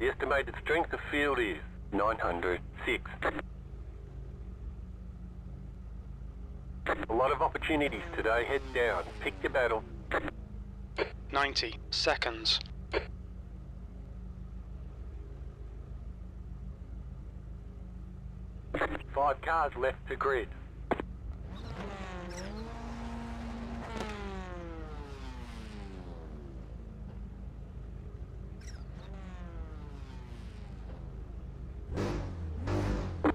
The estimated strength of field is 906. A lot of opportunities today. Head down. Pick your battle. 90 seconds. Five cars left to grid.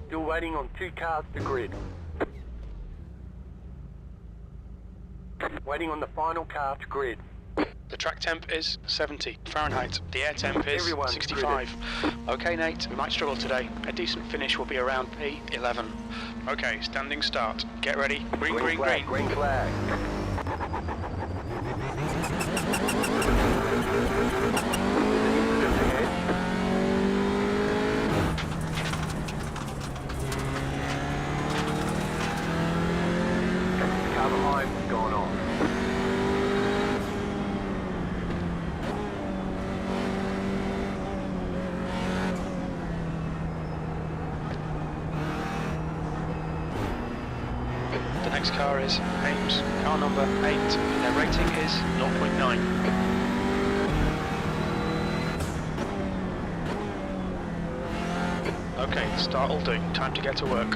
Still waiting on 2 cars to grid. Waiting on the final car to grid. The track temp is 70 Fahrenheit. The air temp is Everyone's 65. Okay, Nate, we might struggle today. A decent finish will be around P11. Okay, standing start. Get ready. Green, green, flag, green. green flag. Car behind gone off. The next car is Ames, car number 8. Their rating is 0.9. Okay, start will do. Time to get to work.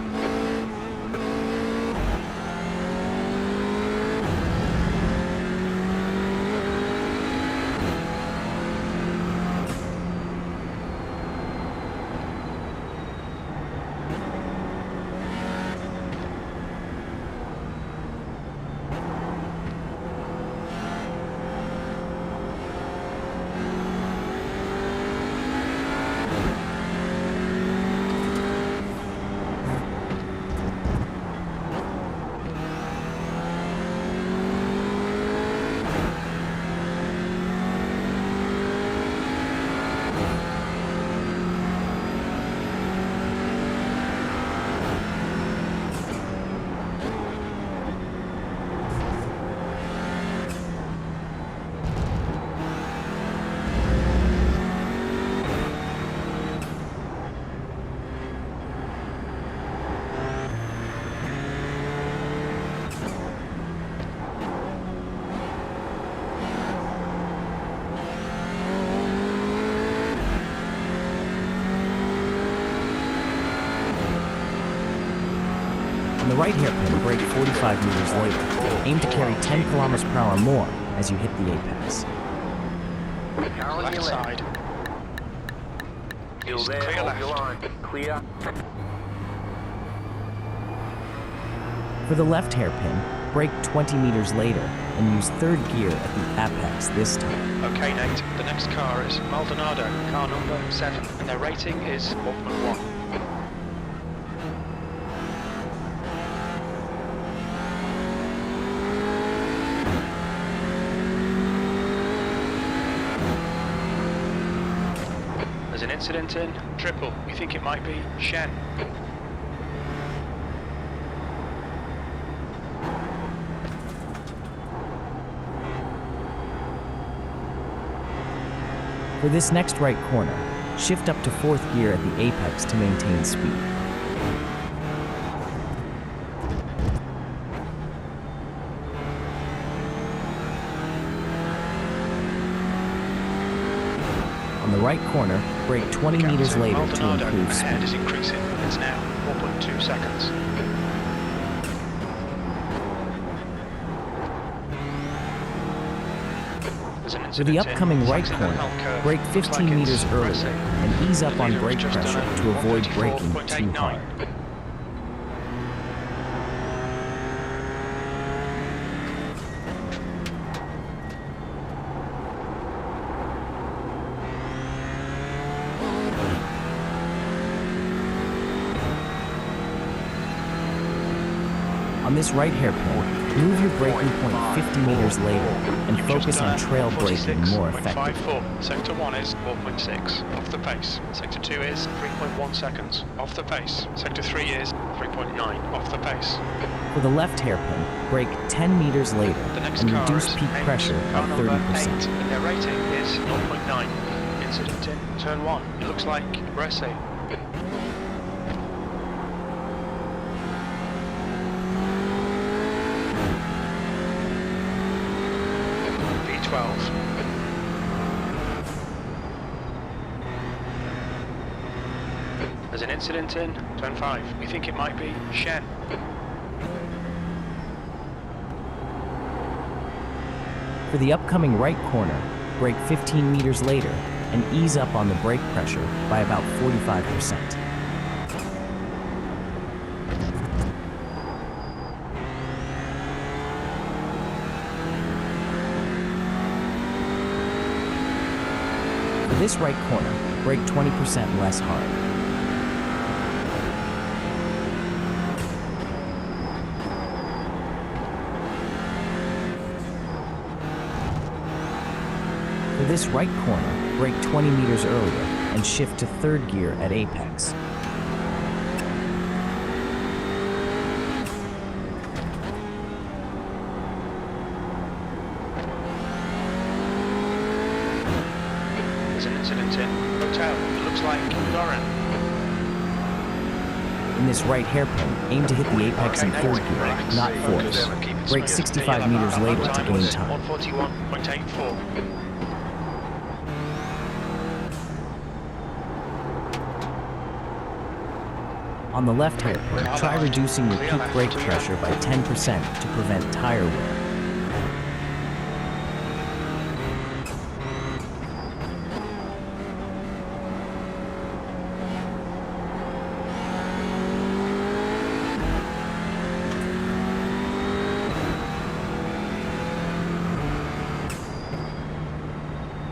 On the right hairpin, brake 45 meters later. Aim to carry 10 kilometers per hour more as you hit the apex. Left side. Still Is there, clear hold left. your line. Clear. For the left hairpin, brake 20 meters later and use third gear at the apex this time. Okay, Nate. The next car is Maldonado, car number 7, and their rating is 1.1. There's an incident in Triple. We think it might be Shen. For this next right corner, shift up to fourth gear at the apex to maintain speed. On the right corner, brake 20 meters later to Maldonado improve ahead speed. is increasing. It's now 4.2 seconds. For the upcoming right corner, brake 15 meters earlier and ease up on brake pressure to avoid braking too hard. On this right hairpin, move your braking point 50 meters later and focus on trail braking more effectively. 46.54. Sector 1 is 4.6 off the pace. Sector 2 is 3.1 seconds off the pace. Sector 3 is 3.9 off the pace. For the left hairpin, brake 10 meters later The next and car reduce is peak Ames, pressure by car number 8, 30%. and their rating is 0.9. Incident in turn 1. It looks like racing. V12. There's an incident in turn 5. We think it might be Shen. For the upcoming right corner, brake 15 meters later and ease up on the brake pressure by about 45%. For this right corner, brake 20% less hard. For this right corner, brake 20 meters earlier and shift to third gear at apex. There's an incident in hotel. It looks like Doran. In this right hairpin, aim to hit the apex in fourth gear, not fourth. Brake 65 meters later to gain time. 141.84. On the left hairpin, try reducing your peak brake pressure by 10% to prevent tire wear.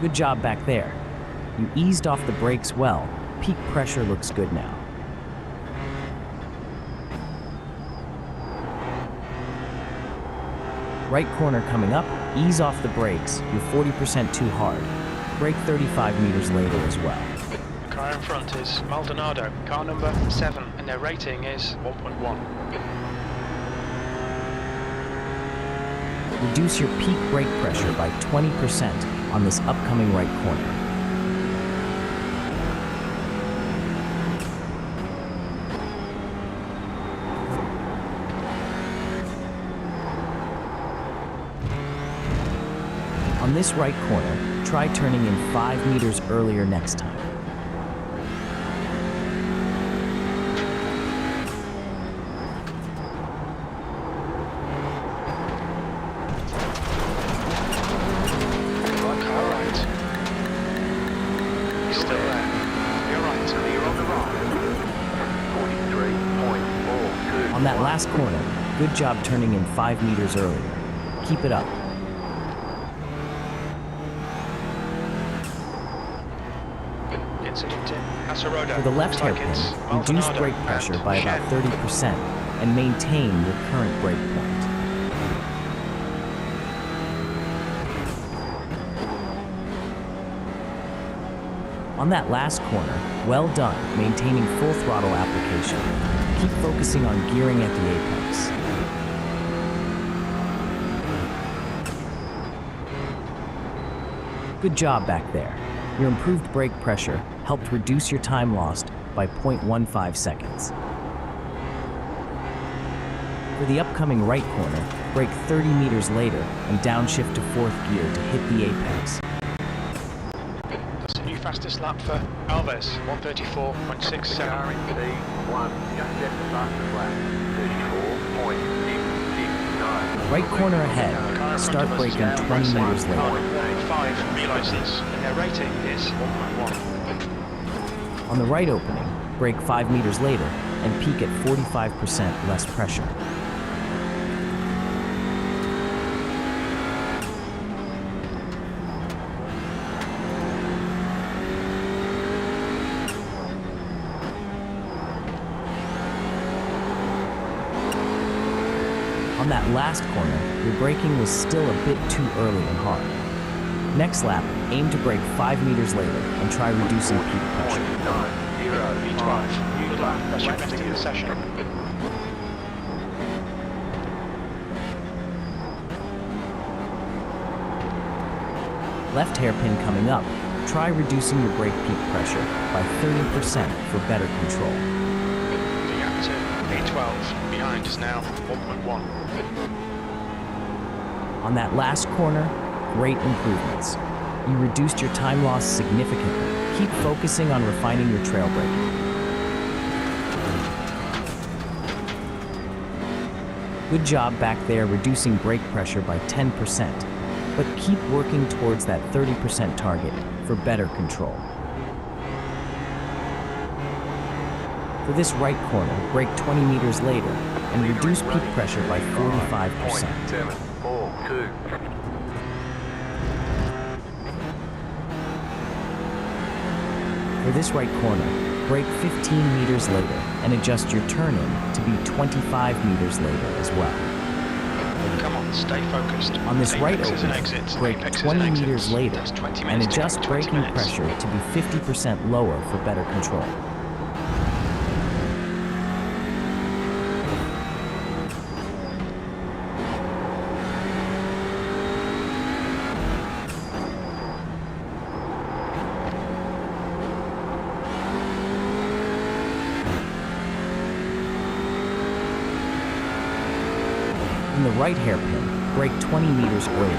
Good job back there. You eased off the brakes well. Peak pressure looks good now. Right corner coming up, ease off the brakes. You're 40% too hard. Brake 35 meters later as well. The car in front is Maldonado, car number 7, and their rating is 1.1. Reduce your peak brake pressure by 20% on this upcoming right corner. On this right corner, try turning in 5 meters earlier next time. On that last corner, good job turning in 5 meters earlier. Keep it up. For the left hairpin, reduce brake pressure by about 30% and maintain your current brake point. On that last corner, well done, maintaining full throttle application. Keep focusing on gearing at the apex. Good job back there. Your improved brake pressure helped reduce your time lost by 0.15 seconds. For the upcoming right corner, brake 30 meters later and downshift to fourth gear to hit the apex. That's the new fastest lap for Alves, 134.67. Car in P1 just set the fastest lap, 34.669. Right corner ahead, start braking 20 meters later. 5 relicense, and their rating is 1.1. On the right opening, brake 5 meters later and peak at 45% less pressure. On that last corner, your braking was still a bit too early and hard. Next lap, aim to brake 5 meters later and try reducing peak pressure. V12, good luck, that's your best in the session. Left hairpin coming up, try reducing your brake peak pressure by 30% for better control. The gap to A12. Behind is now 1.1. On that last corner, great improvements. You reduced your time loss significantly. Keep focusing on refining your trail braking. Good job back there reducing brake pressure by 10%, but keep working towards that 30% target for better control. For this right corner, brake 20 meters later and reduce peak pressure by 45%. 742. For this right corner, brake 15 meters later and adjust your turn-in to be 25 meters later as well. Come on, stay focused. On this right Apex is an opening, exit. brake Apex is 20 an exit. meters later That's 20 and minutes to adjust go, 20 braking minutes. pressure to be 50% lower for better control. In the right hairpin, brake 20 meters earlier.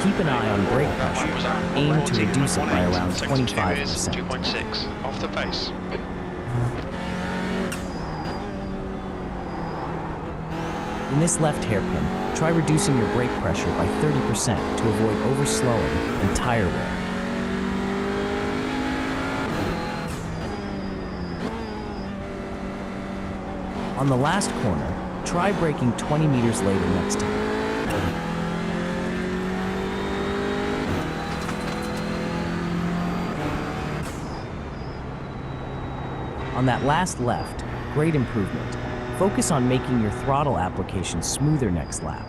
Keep an eye on brake pressure. Aim to reduce it by around 25%. 2.6 off the pace. In this left hairpin, try reducing your brake pressure by 30% to avoid overslowing and tire wear. On the last corner, try braking 20 meters later next time. On that last left, great improvement. Focus on making your throttle application smoother next lap.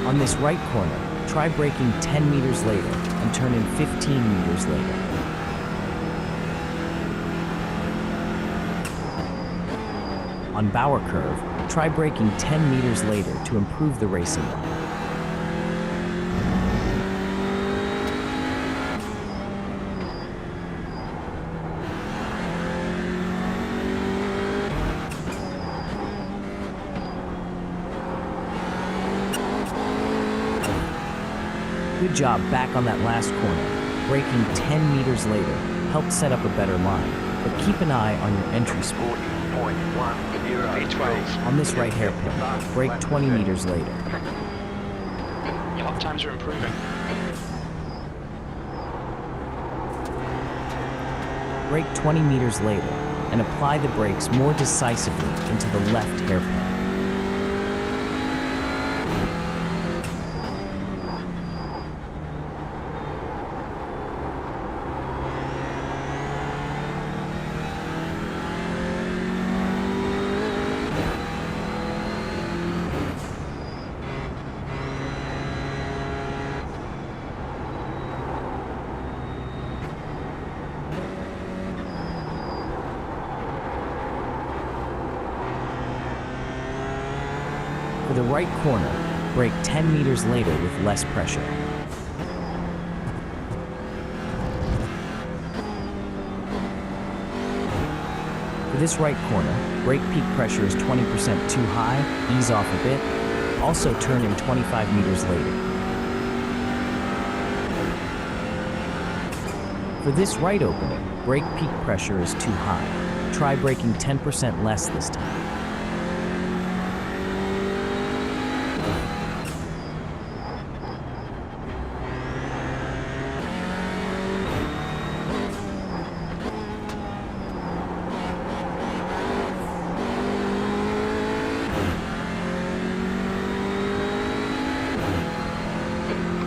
On this right corner, try braking 10 meters later and turn in 15 meters later. On Bauer curve, try braking 10 meters later to improve the racing line. Good job back on that last corner. Braking 10 meters later helped set up a better line, but keep an eye on your entry speed. A12. On this right hairpin, brake 20 meters later. Your lap times are improving. Brake 20 meters later and apply the brakes more decisively into the left hairpin. For the right corner, brake 10 meters later with less pressure. For this right corner, brake peak pressure is 20% too high, ease off a bit, also turn in 25 meters later. For this right opening, brake peak pressure is too high. Try braking 10% less this time.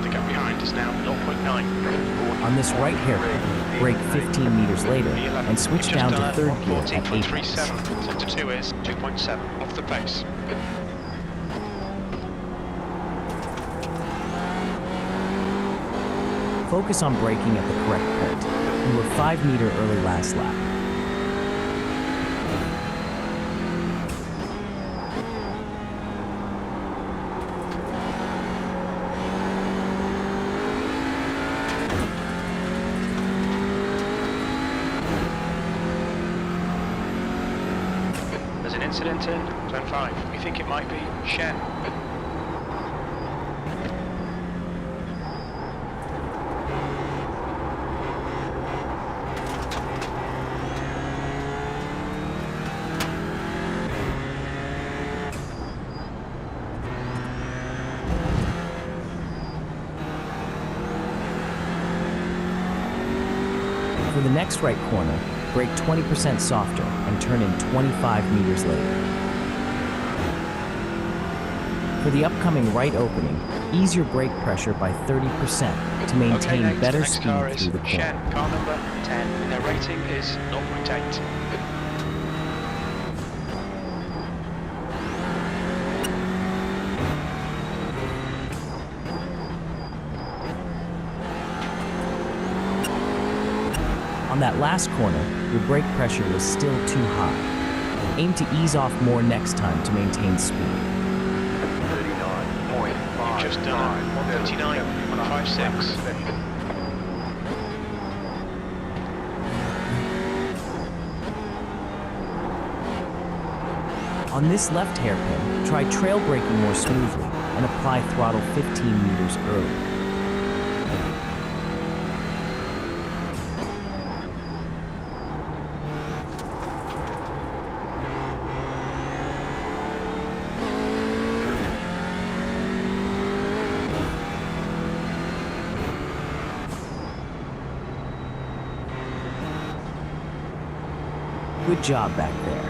The gap behind is now 0.9. On this right hairpin, brake 15 meters later and switch down to third gear at 8. 14.37. Sector 2 is 2.7 off the pace. focus on braking at the correct point. You were 5 meters early last lap. There's an incident in Zone 5. We think it might be Shen. For the next right corner, brake 20% softer and turn in 25 meters later. For the upcoming right opening, ease your brake pressure by 30% to maintain Okay, better next car speed is through the corner. Shen, car number 10, and their rating is 0.8. On that last corner, your brake pressure was still too high. Aim to ease off more next time to maintain speed. 39.5. You've just done a 139.56. On this left hairpin, try trail braking more smoothly and apply throttle 15 meters early. Good job back there.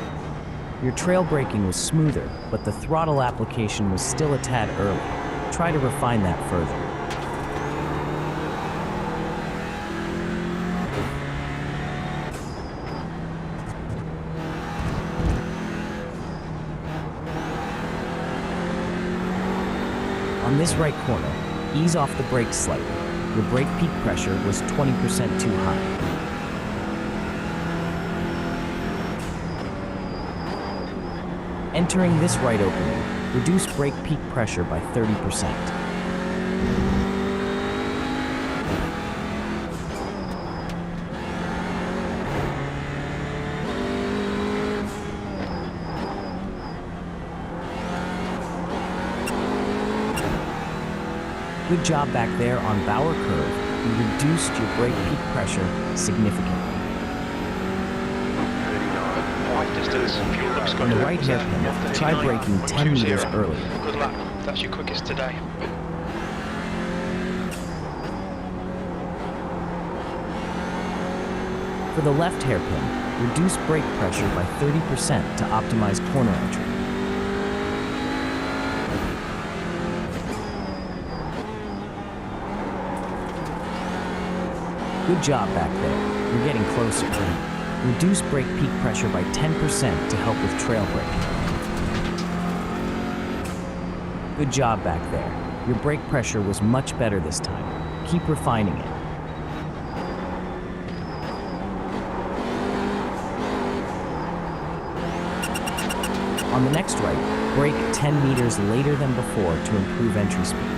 Your trail braking was smoother, but the throttle application was still a tad early. Try to refine that further. On this right corner, ease off the brakes slightly. Your brake peak pressure was 20% too high. Entering this right opening, reduce brake peak pressure by 30%. Good job back there on Bauer Curve. You reduced your brake peak pressure significantly. Distance, fuel looks good. On the right hairpin, try braking 10 meters early. Good lap. That's your quickest today. For the left hairpin, reduce brake pressure by 30% to optimize corner entry. Good job back there. You're getting closer. Reduce brake peak pressure by 10% to help with trail braking. Good job back there. Your brake pressure was much better this time. Keep refining it. On the next right, brake 10 meters later than before to improve entry speed.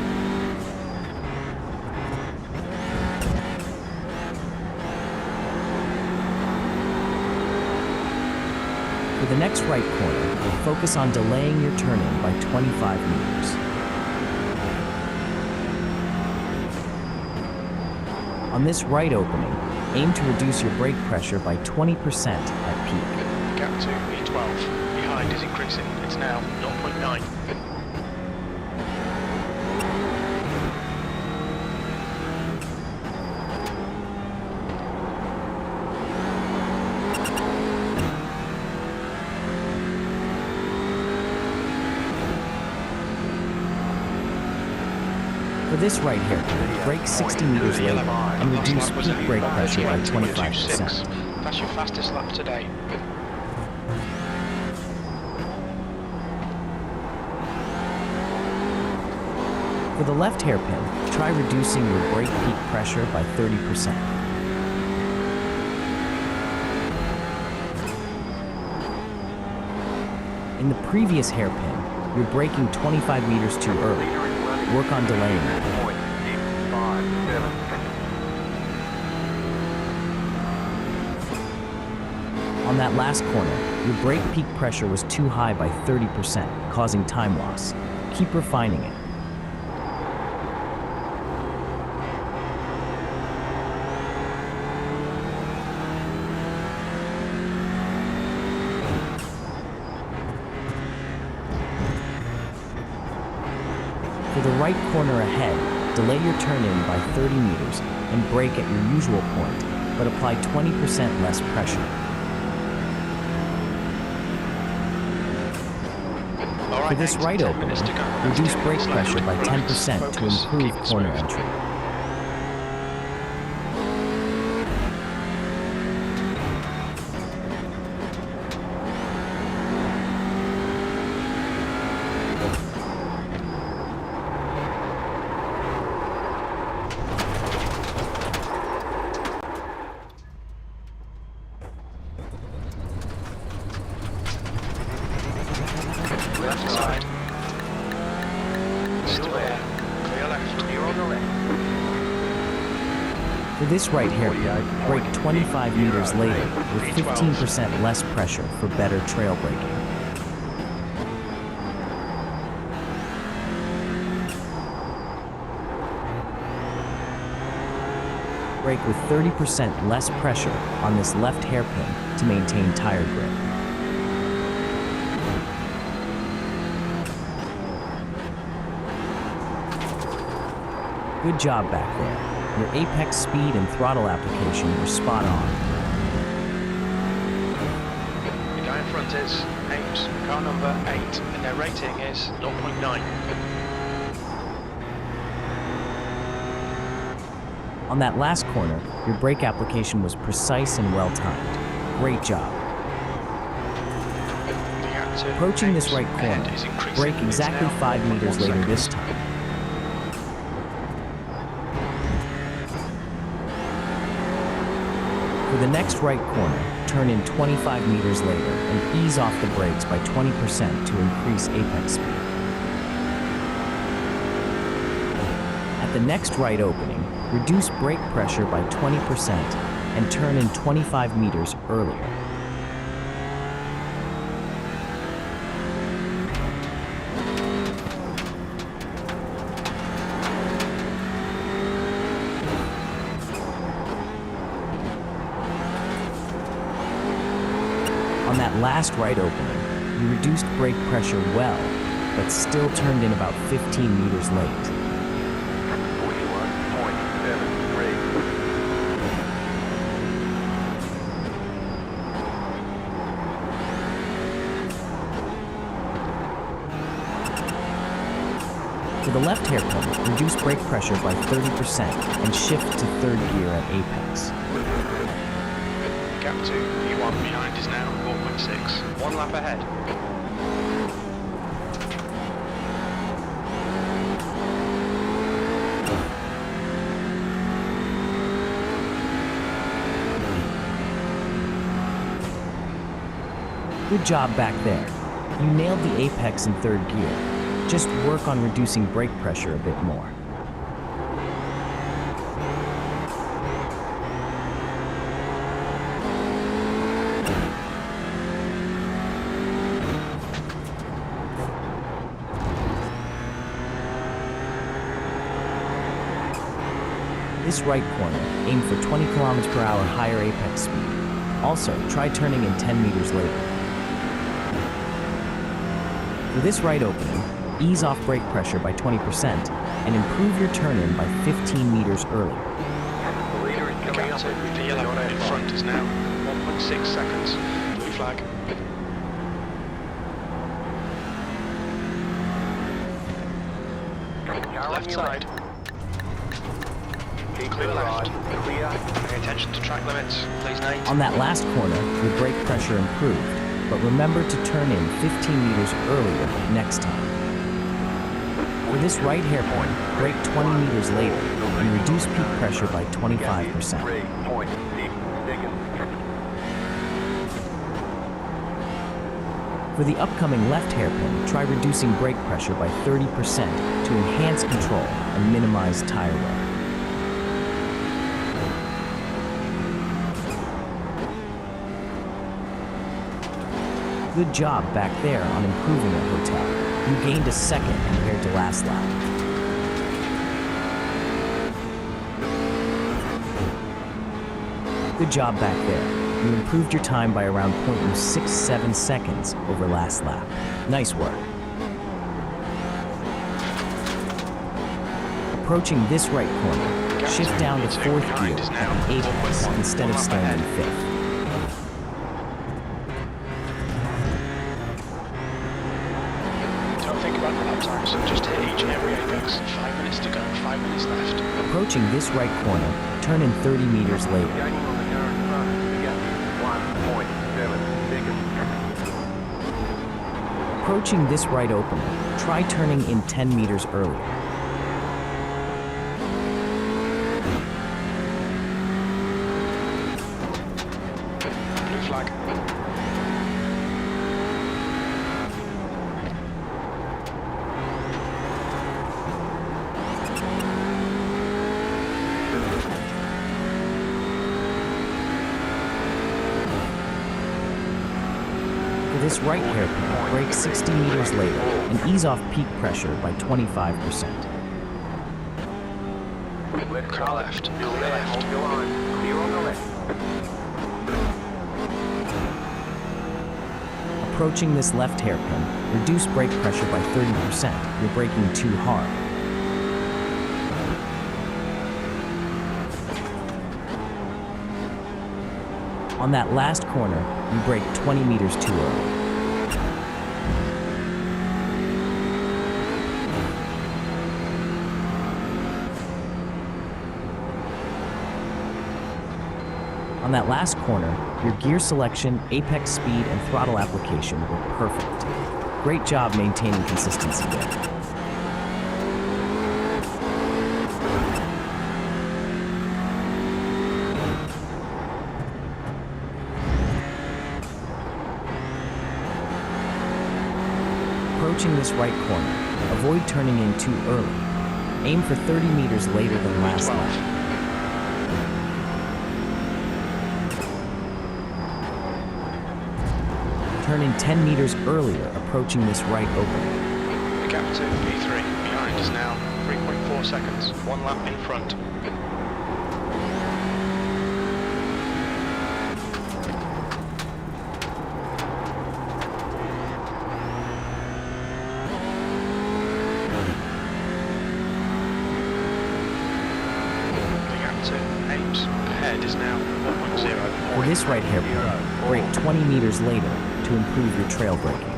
For the next right corner, focus on delaying your turn-in by 25 meters. On this right opening, aim to reduce your brake pressure by 20% at peak. Gap to E12. Behind is increasing. It's now 0.9. For this right hairpin, brake 60 meters later and reduce peak brake pressure by 25%. That's your fastest lap today. For the left hairpin, try reducing your brake peak pressure by 30%. In the previous hairpin, you're braking 25 meters too early. Work on delaying that. On that last corner, your brake peak pressure was too high by 30%, causing time loss. Keep refining it. For the right corner ahead, delay your turn-in by 30 meters and brake at your usual point, but apply 20% less pressure. For this right opening, reduce brake pressure by 10% to improve corner entry. Left side. Still there. Clear left. You're on the left. For this right hairpin, brake 25 meters later with 15% less pressure for better trail braking. Brake with 30% less pressure on this left hairpin to maintain tire grip. Good job back there. Your apex speed and throttle application were spot on. The guy in front is Ames, car number 8, and their rating is 0.9. On that last corner, your brake application was precise and well-timed. Great job. Approaching this right corner, brake exactly 5 meters later this time. For the next right corner, turn in 25 meters later and ease off the brakes by 20% to increase apex speed. At the next right opening, reduce brake pressure by 20% and turn in 25 meters earlier. On that last right opening, you reduced brake pressure well, but still turned in about 15 meters late. 41.73. For the left hairpin, reduce brake pressure by 30% and shift to third gear at apex. Gap 2, P1 behind is now 4.6. 1 lap ahead. Good job back there. You nailed the apex in third gear. Just work on reducing brake pressure a bit more. This right corner, aim for 20 km/h higher apex speed. Also, try turning in 10 meters later. For this right opening, ease off brake pressure by 20% and improve your turn-in by 15 meters earlier. The leader is coming up. The yellow in front is now 1.6 seconds. Blue flag. Left side. Clear left. Clear. Pay attention to track limits. Please, Nate. On that last corner, your brake pressure improved, but remember to turn in 15 meters earlier next time. For this right hairpin, brake 20 meters later and reduce peak pressure by 25%. 3.6 seconds. For the upcoming left hairpin, try reducing brake pressure by 30% to enhance control and minimize tire wear. Good job back there on improving the hotel. You gained a second compared to last lap. Good job back there. You improved your time by around 0.67 seconds over last lap. Nice work. Approaching this right corner, shift down to fourth gear at the apex instead of staying in fifth. Don't think about the lap times, just hit each and every apex. 5 minutes to go, 5 minutes left. Approaching this right corner, turn in 30 meters later. Gaining on the current front, the gap is 1.7 seconds. Approaching this right opener, try turning in 10 meters earlier. Blue flag. For this right hairpin, brake 60 meters later and ease off peak pressure by 25%. Left Car left, Still clear there, left. hold your line. Clear on the left. Approaching this left hairpin, reduce brake pressure by 30%. You're braking too hard. On that last corner, you brake 20 meters too early. On that last corner, your gear selection, apex speed, and throttle application were perfect. Great job maintaining consistency there. Approaching this right corner, avoid turning in too early. Aim for 30 meters later than last lap. Turn in 10 meters earlier, approaching this right opening. The gap to P3 behind is now 3.4 seconds. 1 lap in front. The gap to Ames ahead is now 1.0. For this right hairpin, brake 20 meters later to improve your trail braking.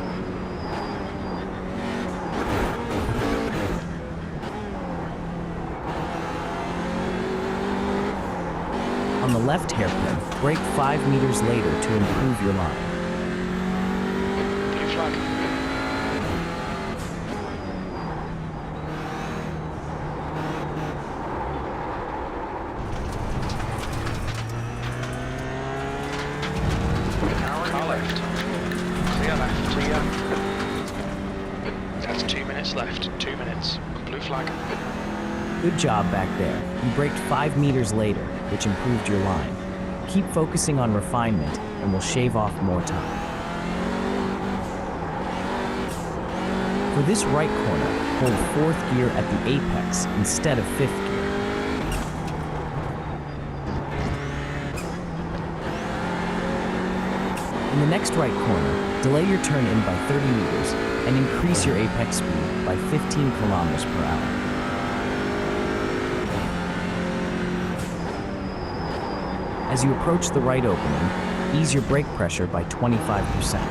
On the left hairpin, brake 5 meters later to improve your line. Blue flag. Car left. Clear left. Clear. That's 2 minutes left. 2 minutes. Blue flag. Good job back there. You braked 5 meters later, which improved your line. Keep focusing on refinement, and we'll shave off more time. For this right corner, hold 4th gear at the apex instead of 5th gear. In the next right corner, delay your turn in by 30 meters and increase your apex speed by 15 kilometers per hour. As you approach the right opening, ease your brake pressure by 25%.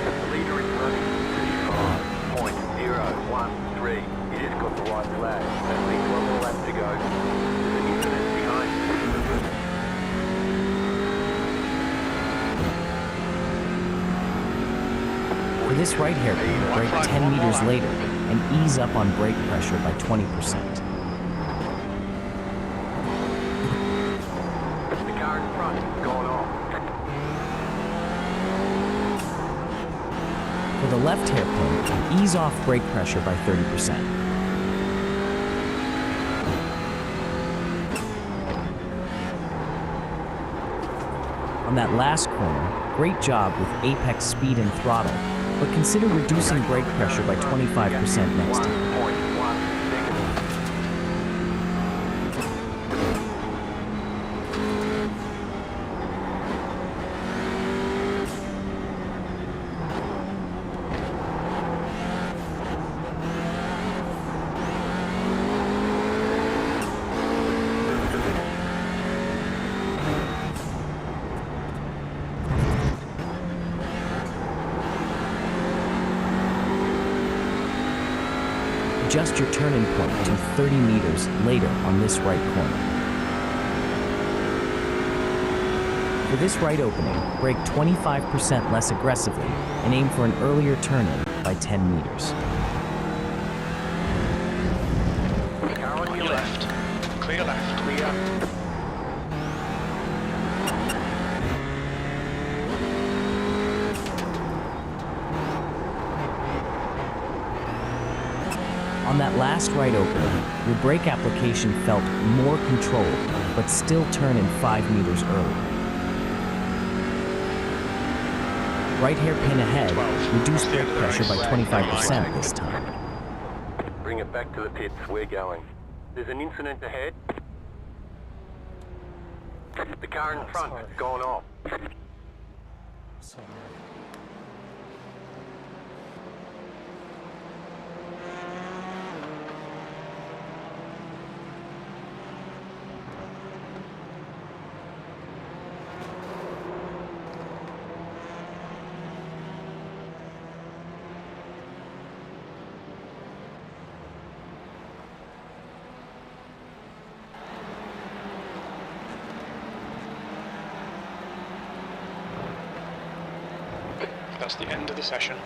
The leader is running 35.013. He just got the white flag. That means 1 more lap to go. There's an incident behind. this right hairpin, brake 10 meters later and ease up on brake pressure by 20%. The car in front is going off. For the left hairpin, ease off brake pressure by 30%. On that last corner, great job with apex speed and throttle, but consider reducing brake pressure by 25% next time. 1.1 seconds. Adjust your turning point to 30 meters later on this right corner. For this right opening, brake 25% less aggressively and aim for an earlier turn-in by 10 meters. Car on your left. Clear left. Clear. On that last right opening, your brake application felt more controlled, but still turn in 5 meters early. Right hairpin ahead, reduce brake pressure by 25% this time. Bring it back to the pits. We're going. There's an incident ahead. The car in front has gone off. That's the end of the session.